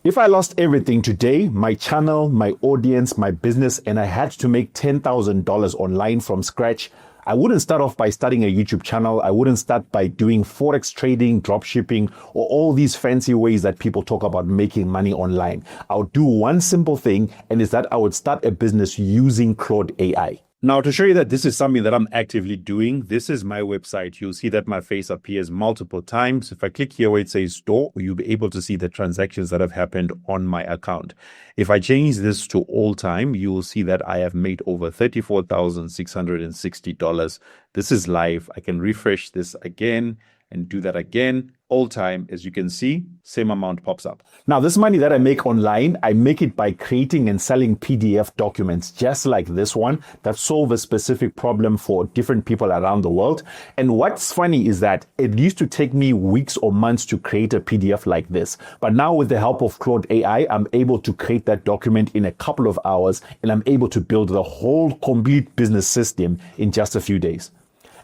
If I lost everything today, my channel, my audience, my business, and I had to make $10,000 online from scratch, I wouldn't start off by starting a YouTube channel. I wouldn't start by doing forex trading, dropshipping, or all these fancy ways that people talk about making money online. I would do one simple thing, and it's that I would start a business using Claude AI. Now, to show you that this is something that I'm actively doing, this is my website. You'll see that my face appears multiple times. If I click here where it says store, you'll be able to see the transactions that have happened on my account. If I change this to all time, you will see that I have made over $34,660. This is live. I can refresh this again and do that again. All time, as you can see, same amount pops up. Now, this money that I make online, I make it by creating and selling PDF documents, just like this one, that solve a specific problem for different people around the world. And what's funny is that it used to take me weeks or months to create a PDF like this. But now with the help of Claude AI, I'm able to create that document in a couple of hours, and I'm able to build the whole complete business system in just a few days.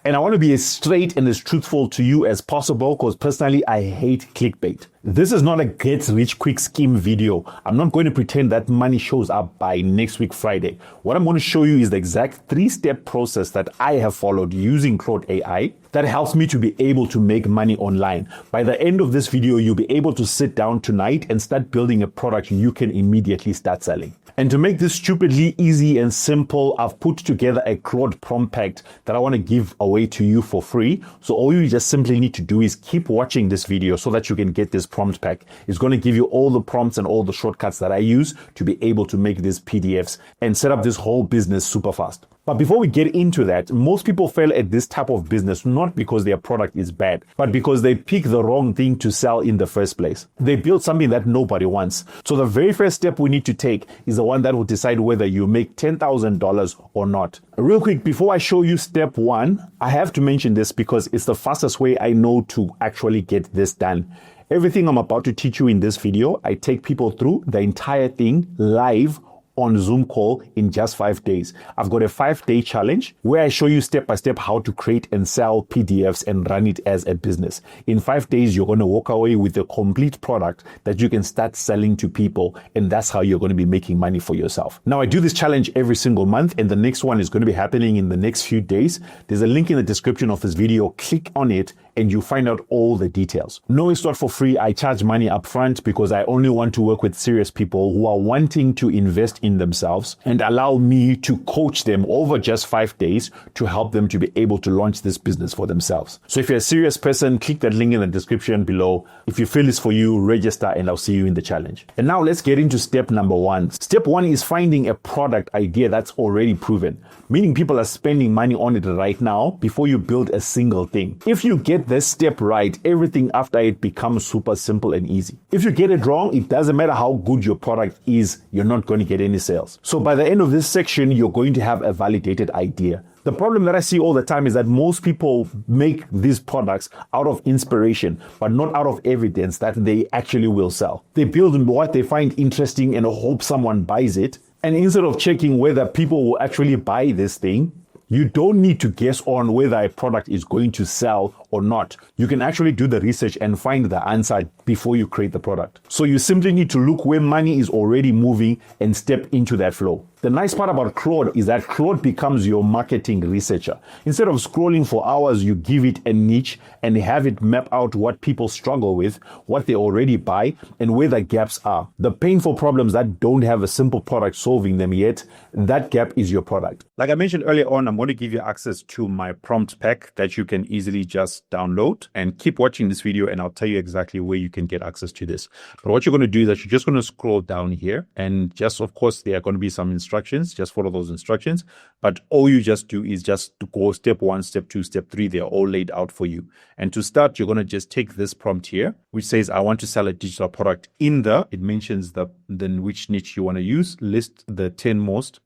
And I want to be as straight and as truthful to you as possible, because personally, I hate clickbait. This is not a get-rich-quick scheme video. I'm not going to pretend that money shows up by next week, Friday. What I'm going to show you is the exact 3-step process that I have followed using Claude AI that helps me to be able to make money online. By the end of this video, you'll be able to sit down tonight and start building a product you can immediately start selling. And to make this stupidly easy and simple, I've put together a Claude prompt pack that I want to give away to you for free. So all you just simply need to do is keep watching this video so that you can get this prompt pack. It's going to give you all the prompts and all the shortcuts that I use to be able to make these PDFs and set up this whole business super fast. But before we get into that, most people fail at this type of business not because their product is bad, but because they pick the wrong thing to sell in the first place. They build something that nobody wants. So the very first step we need to take is the one that will decide whether you make $10,000 or not. Real quick, before I show you step 1, I have to mention this because it's the fastest way I know to actually get this done. Everything I'm about to teach you in this video, I take people through the entire thing live on Zoom call in just 5 days. I've got a 5-day challenge where I show you step by step how to create and sell PDFs and run it as a business. In 5 days, you're going to walk away with a complete product that you can start selling to people, and that's how you're going to be making money for yourself. Now, I do this challenge every single month, and the next one is going to be happening in the next few days. There's a link in the description of this video. Click on it and you find out all the details. No, it's not for free. I charge money up front because I only want to work with serious people who are wanting to invest in themselves and allow me to coach them over just 5 days to help them to be able to launch this business for themselves. So if you're a serious person, click that link in the description below. If you feel it's for you, register and I'll see you in the challenge. And now let's get into step number 1. Step 1 is finding a product idea that's already proven, meaning people are spending money on it right now before you build a single thing. If you get this step right, everything after it becomes super simple and easy. If you get it wrong, it doesn't matter how good your product is, you're not going to get any sales. So by the end of this section, you're going to have a validated idea. The problem that I see all the time is that most people make these products out of inspiration, but not out of evidence that they actually will sell. They build what they find interesting and hope someone buys it. And instead of checking whether people will actually buy this thing, you don't need to guess on whether a product is going to sell or not. You can actually do the research and find the answer before you create the product. So you simply need to look where money is already moving and step into that flow. The nice part about Claude is that Claude becomes your marketing researcher. Instead of scrolling for hours, you give it a niche and have it map out what people struggle with, what they already buy, and where the gaps are. The painful problems that don't have a simple product solving them yet, that gap is your product. Like I mentioned earlier on, I'm going to give you access to my prompt pack that you can easily just download, and keep watching this video and I'll tell you exactly where you can get access to this. But what you're going to do is that you're just going to scroll down here, and just, of course, there are going to be some instructions. Just follow those instructions. But all you just do is just to go step 1, step 2, step 3. They're all laid out for you. And to start, you're going to just take this prompt here, which says, I want to sell a digital product it mentions then which niche you want to use. List the 10 most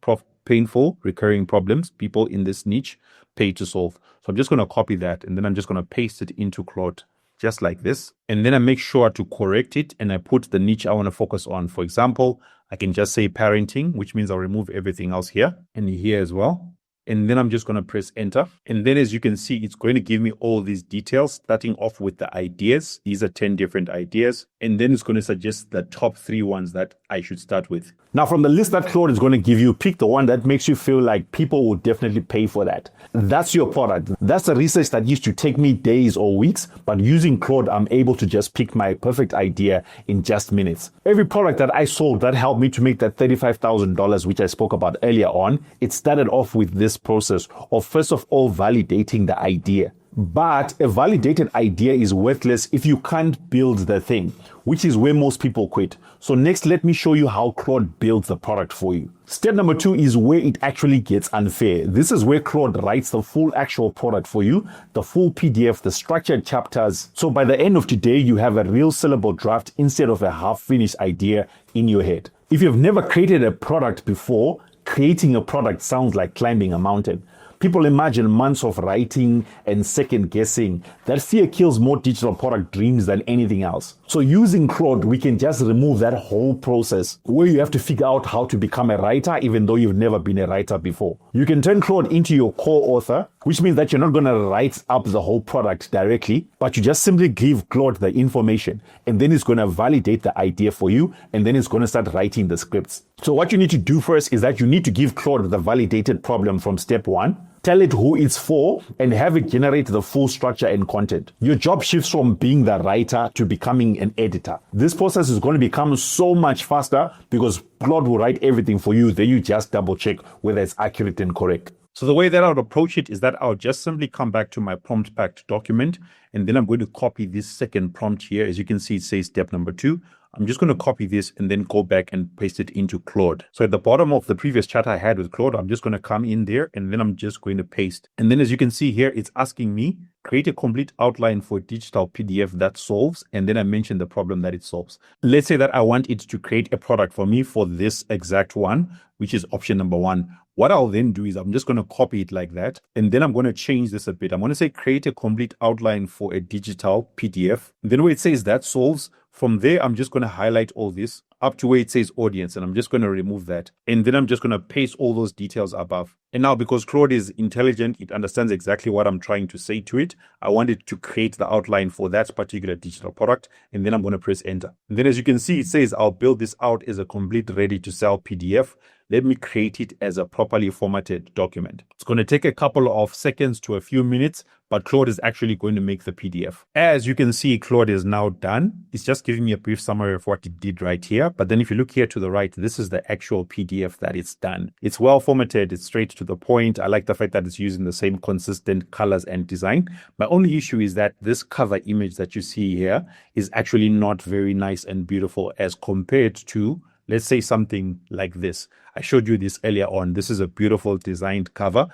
painful recurring problems people in this niche pay to solve. So I'm just going to copy that, and then I'm just going to paste it into Claude just like this. And then I make sure to correct it, and I put the niche I want to focus on. For example, I can just say parenting, which means I'll remove everything else here and here as well. And then I'm just going to press enter. And then as you can see, it's going to give me all these details, starting off with the ideas. These are 10 different ideas. And then it's going to suggest the top 3 ones that I should start with. Now, from the list that Claude is going to give you, pick the one that makes you feel like people will definitely pay for that. That's your product. That's the research that used to take me days or weeks, but using Claude, I'm able to just pick my perfect idea in just minutes. Every product that I sold that helped me to make that $35,000, which I spoke about earlier on, it started off with this process of first of all validating the idea. But a validated idea is worthless if you can't build the thing, which is where most people quit. So next, let me show you how Claude builds the product for you. Step number 2 is where it actually gets unfair. This is where Claude writes the full actual product for you, the full PDF, the structured chapters. So by the end of today, you have a real sellable draft instead of a half-finished idea in your head. If you've never created a product before, creating a product sounds like climbing a mountain. People imagine months of writing and second guessing. That fear kills more digital product dreams than anything else. So using Claude, we can just remove that whole process where you have to figure out how to become a writer even though you've never been a writer before. You can turn Claude into your co-author, which means that you're not going to write up the whole product directly, but you just simply give Claude the information and then it's going to validate the idea for you and then it's going to start writing the scripts. So what you need to do first is that you need to give Claude the validated problem from step 1. Tell it who it's for and have it generate the full structure and content. Your job shifts from being the writer to becoming an editor. This process is going to become so much faster because Claude will write everything for you. Then you just double check whether it's accurate and correct. So the way that I would approach it is that I'll just simply come back to my prompt packed document and then I'm going to copy this second prompt here. As you can see, it says step number 2. I'm just going to copy this and then go back and paste it into Claude. So at the bottom of the previous chat I had with Claude, I'm just going to come in there and then I'm just going to paste. And then as you can see here, it's asking me, create a complete outline for a digital PDF that solves, and then I mentioned the problem that it solves. Let's say that I want it to create a product for me for this exact one, which is option number 1. What I'll then do is I'm just going to copy it like that. And then I'm going to change this a bit. I'm going to say create a complete outline for a digital PDF. And then where it says that solves, from there, I'm just going to highlight all this up to where it says audience. And I'm just going to remove that. And then I'm just going to paste all those details above. And now because Claude is intelligent, it understands exactly what I'm trying to say to it. I want it to create the outline for that particular digital product. And then I'm going to press enter. And then as you can see, it says I'll build this out as a complete ready to sell PDF. Let me create it as a properly formatted document. It's going to take a couple of seconds to a few minutes, but Claude is actually going to make the PDF. As you can see, Claude is now done. It's just giving me a brief summary of what it did right here. But then if you look here to the right, this is the actual PDF that it's done. It's well formatted. It's straight to the point. I like the fact that it's using the same consistent colors and design. My only issue is that this cover image that you see here is actually not very nice and beautiful as compared to, let's say, something like this. I showed you this earlier on. This is a beautiful designed cover.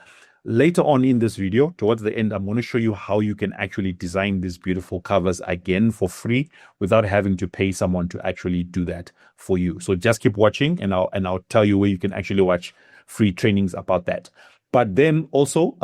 Later on in this video, towards the end, I'm going to show you how you can actually design these beautiful covers again for free without having to pay someone to actually do that for you. So just keep watching and I'll tell you where you can actually watch free trainings about that. But then also,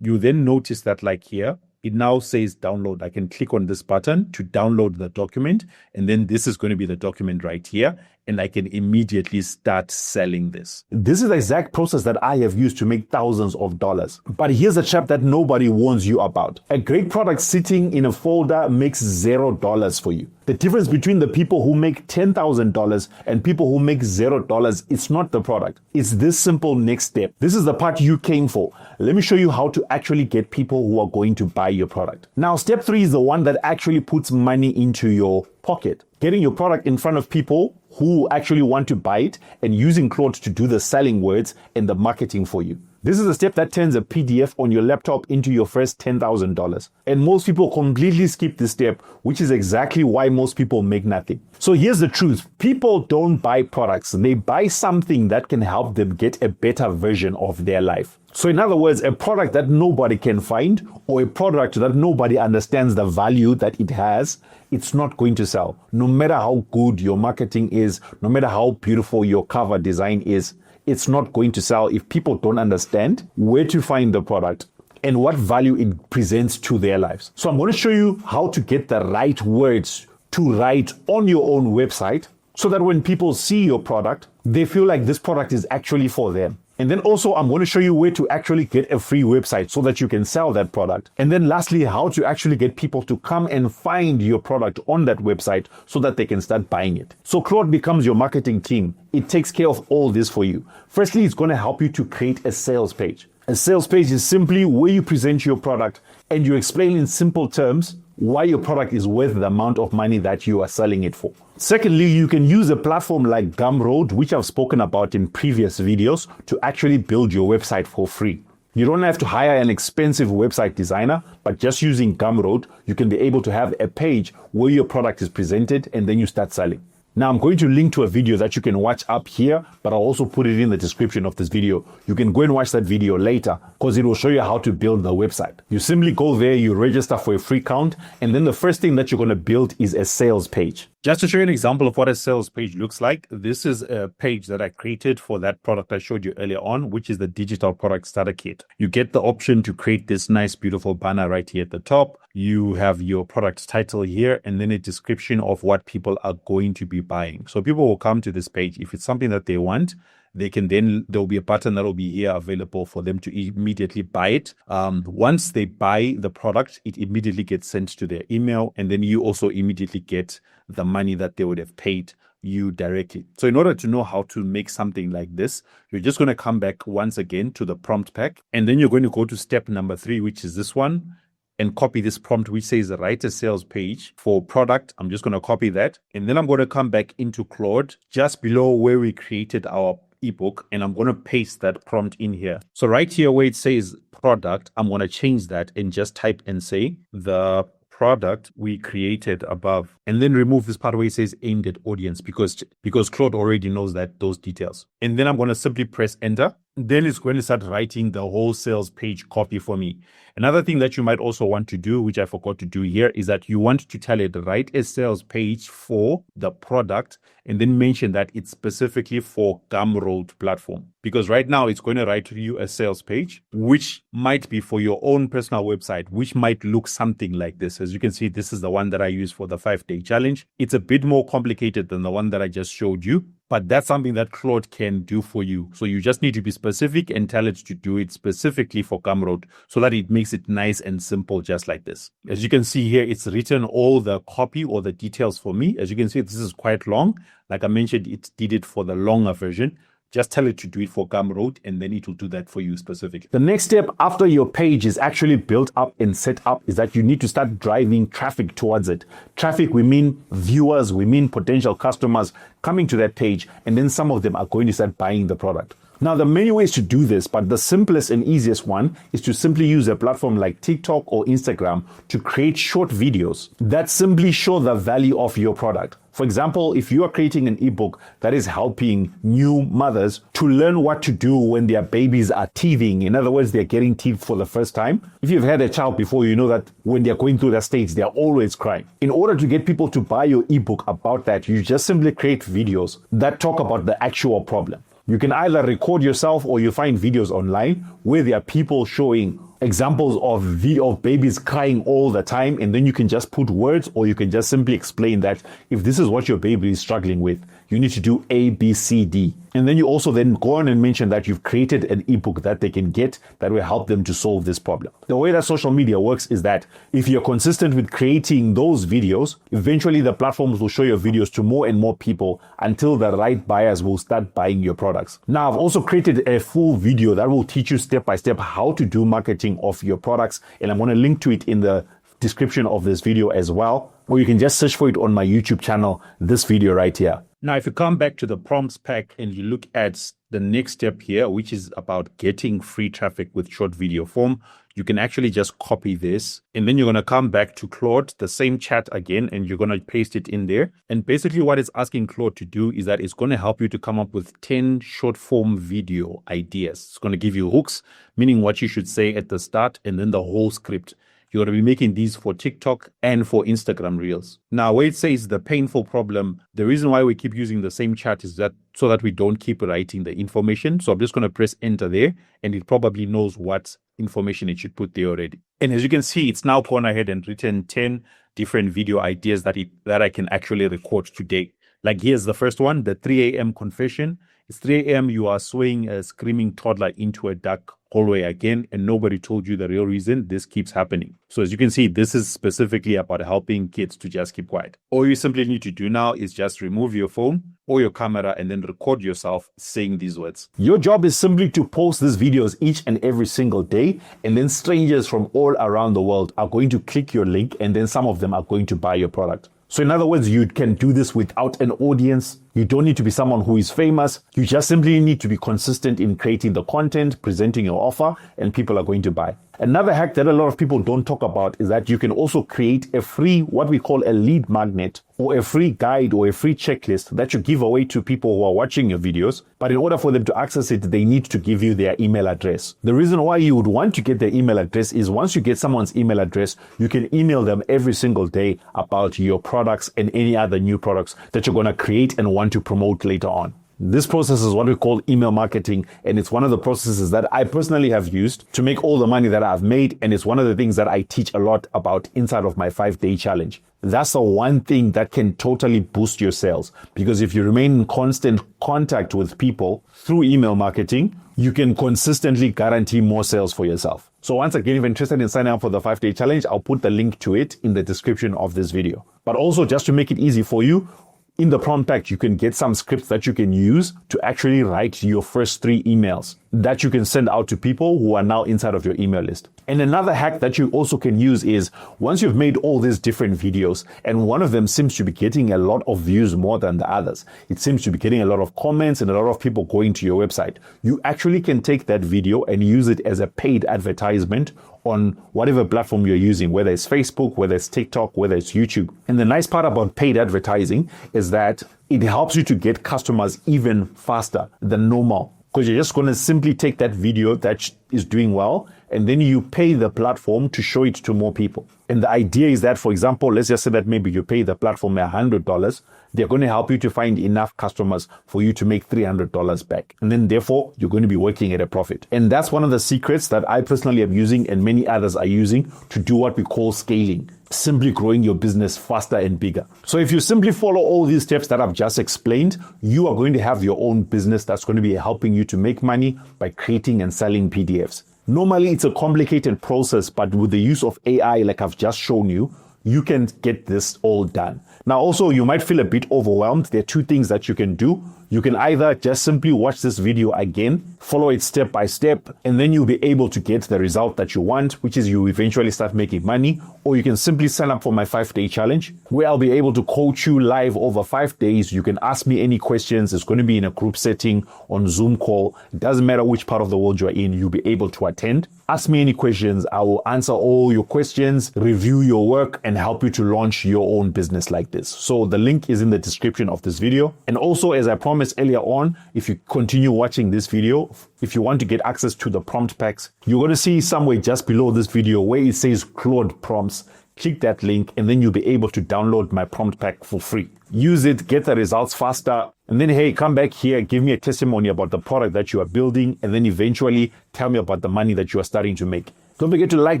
you then notice that like here, it now says download. I can click on this button to download the document. And then this is going to be the document right here. And I can immediately start selling this. This is the exact process that I have used to make thousands of dollars. But here's a trap that nobody warns you about. A great product sitting in a folder makes $0 for you. The difference between the people who make $10,000 and people who make $0, it's not the product. It's this simple next step. This is the part you came for. Let me show you how to actually get people who are going to buy your product. Now, step 3 is the one that actually puts money into your pocket. Getting your product in front of people who actually want to buy it and using Claude to do the selling words and the marketing for you. This is a step that turns a PDF on your laptop into your first $10,000. And most people completely skip this step, which is exactly why most people make nothing. So here's the truth. People don't buy products. They buy something that can help them get a better version of their life. So in other words, a product that nobody can find or a product that nobody understands the value that it has, it's not going to sell. No matter how good your marketing is, no matter how beautiful your cover design is, it's not going to sell if people don't understand where to find the product and what value it presents to their lives. So I'm going to show you how to get the right words to write on your own website so that when people see your product, they feel like this product is actually for them. And then also I'm going to show you where to actually get a free website so that you can sell that product. And then lastly, how to actually get people to come and find your product on that website so that they can start buying it. So Claude becomes your marketing team. It takes care of all this for you. Firstly, it's going to help you to create a sales page. A sales page is simply where you present your product and you explain in simple terms why your product is worth the amount of money that you are selling it for. Secondly, you can use a platform like Gumroad, which I've spoken about in previous videos, to actually build your website for free. You don't have to hire an expensive website designer, but just using Gumroad, you can be able to have a page where your product is presented and then you start selling. Now, I'm going to link to a video that you can watch up here, but I'll also put it in the description of this video. You can go and watch that video later because it will show you how to build the website. You simply go there, you register for a free account, and then the first thing that you're going to build is a sales page. Just to show you an example of what a sales page looks like, this is a page that I created for that product I showed you earlier on, which is the digital product starter kit. You get the option to create this nice, beautiful banner right here at the top. You have your product title here and then a description of what people are going to be buying. So people will come to this page. If it's something that they want, there'll be a button that will be here available for them to immediately buy it. Once they buy the product, it immediately gets sent to their email, and then you also immediately get the money that they would have paid you directly. So in order to know how to make something like this, you're just going to come back once again to the prompt pack, and then you're going to go to step number 3, which is this one, and copy this prompt which says write a sales page for product. I'm just going to copy that, and then I'm going to come back into Claude just below where we created our ebook, and I'm going to paste that prompt in here. So right here where it says product, I'm going to change that and just type and say the product we created above, and then remove this part where it says aimed at audience because Claude already knows those details. And then I'm going to simply press enter. Then it's going to start writing the whole sales page copy for me. Another thing that you might also want to do, which I forgot to do here, is that you want to tell it write a sales page for the product and then mention that it's specifically for Gumroad platform. Because right now it's going to write to you a sales page, which might be for your own personal website, which might look something like this. As you can see, this is the one that I use for the 5-day challenge. It's a bit more complicated than the one that I just showed you, but that's something that Claude can do for you. So you just need to be specific and tell it to do it specifically for Gumroad so that it makes it nice and simple, just like this. As you can see here, it's written all the copy or the details for me. As you can see, this is quite long. Like I mentioned, it did it for the longer version. Just tell it to do it for Gumroad and then it will do that for you specifically. The next step after your page is actually built up and set up is that you need to start driving traffic towards it. Traffic, we mean viewers, we mean potential customers coming to that page, and then some of them are going to start buying the product. Now, there are many ways to do this, but the simplest and easiest one is to simply use a platform like TikTok or Instagram to create short videos that simply show the value of your product. For example, if you are creating an ebook that is helping new mothers to learn what to do when their babies are teething, in other words, they're getting teeth for the first time. If you've had a child before, you know that when they're going through that stage, they're always crying. In order to get people to buy your ebook about that, you just simply create videos that talk about the actual problem. You can either record yourself or you find videos online where there are people showing examples of babies crying all the time, and then you can just put words, or you can just simply explain that if this is what your baby is struggling with, you need to do A, B, C, D. And then you also then go on and mention that you've created an ebook that they can get that will help them to solve this problem. The way that social media works is that if you're consistent with creating those videos, eventually the platforms will show your videos to more and more people until the right buyers will start buying your products. Now, I've also created a full video that will teach you step by step how to do marketing of your products, and I'm going to link to it in the description of this video as well, or you can just search for it on my YouTube channel, this video right here. Now, if you come back to the prompts pack and you look at the next step here, which is about getting free traffic with short video form, you can actually just copy this, and then you're going to come back to Claude, the same chat again, and you're going to paste it in there. And basically what it's asking Claude to do is that it's going to help you to come up with 10 short form video ideas. It's going to give you hooks, meaning what you should say at the start, and then the whole script. You're going to be making these for TikTok and for Instagram Reels. Now, where it says the painful problem, the reason why we keep using the same chat is that so that we don't keep writing the information. So I'm just going to press enter there, and it probably knows what information it should put there already. And as you can see, it's now gone ahead and written 10 different video ideas that I can actually record today. Like here's the first one, the 3 a.m. confession. It's 3 a.m. You are swaying a screaming toddler into a dark hallway again, and nobody told you the real reason this keeps happening. So as you can see, this is specifically about helping kids to just keep quiet. All you simply need to do now is just remove your phone or your camera and then record yourself saying these words. Your job is simply to post these videos each and every single day, and then strangers from all around the world are going to click your link, and then some of them are going to buy your product. So in other words, you can do this without an audience. You don't need to be someone who is famous. You just simply need to be consistent in creating the content, presenting your offer, and people are going to buy. Another hack that a lot of people don't talk about is that you can also create a free, what we call a lead magnet, or a free guide or a free checklist that you give away to people who are watching your videos. But in order for them to access it, they need to give you their email address. The reason why you would want to get their email address is once you get someone's email address, you can email them every single day about your products and any other new products that you're going to create and want to promote later on. This process is what we call email marketing, and it's one of the processes that I personally have used to make all the money that I've made, and it's one of the things that I teach a lot about inside of my 5-day challenge. That's the one thing that can totally boost your sales, because if you remain in constant contact with people through email marketing, you can consistently guarantee more sales for yourself. So once again, if you're interested in signing up for the 5-day challenge, I'll put the link to it in the description of this video. But also, just to make it easy for you, in the prompt pack, you can get some scripts that you can use to actually write your first 3 emails that you can send out to people who are now inside of your email list. And another hack that you also can use is once you've made all these different videos and one of them seems to be getting a lot of views more than the others, it seems to be getting a lot of comments and a lot of people going to your website, you actually can take that video and use it as a paid advertisement on whatever platform you're using, whether it's Facebook, whether it's TikTok, whether it's YouTube. And the nice part about paid advertising is that it helps you to get customers even faster than normal, because you're just going to simply take that video that is doing well and then you pay the platform to show it to more people. And the idea is that, for example, let's just say that maybe you pay the platform $100, they're going to help you to find enough customers for you to make $300 back. And then therefore, you're going to be working at a profit. And that's one of the secrets that I personally am using and many others are using to do what we call scaling, simply growing your business faster and bigger. So if you simply follow all these steps that I've just explained, you are going to have your own business that's going to be helping you to make money by creating and selling PDFs. Normally, it's a complicated process, but with the use of AI, like I've just shown you, you can get this all done. Now, also, you might feel a bit overwhelmed. There are 2 things that you can do. You can either just simply watch this video again, follow it step by step, and then you'll be able to get the result that you want, which is you eventually start making money. Or you can simply sign up for my 5-day challenge, where I'll be able to coach you live over 5 days. You can ask me any questions. It's going to be in a group setting on Zoom call. It doesn't matter which part of the world you're in, you'll be able to attend. Ask me any questions. I will answer all your questions, review your work, and help you to launch your own business like this. So the link is in the description of this video. And also, as I promised earlier on, if you continue watching this video, if you want to get access to the prompt packs, you're going to see somewhere just below this video where it says Claude prompts. Click that link and then you'll be able to download my prompt pack for free. Use it, get the results faster, and then, hey, come back here, give me a testimony about the product that you are building, and then eventually tell me about the money that you are starting to make. Don't forget to like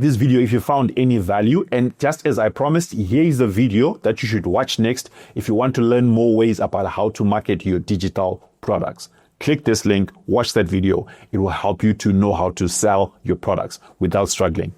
this video if you found any value. And just as I promised, here is the video that you should watch next if you want to learn more ways about how to market your digital products. Click this link, watch that video. It will help you to know how to sell your products without struggling.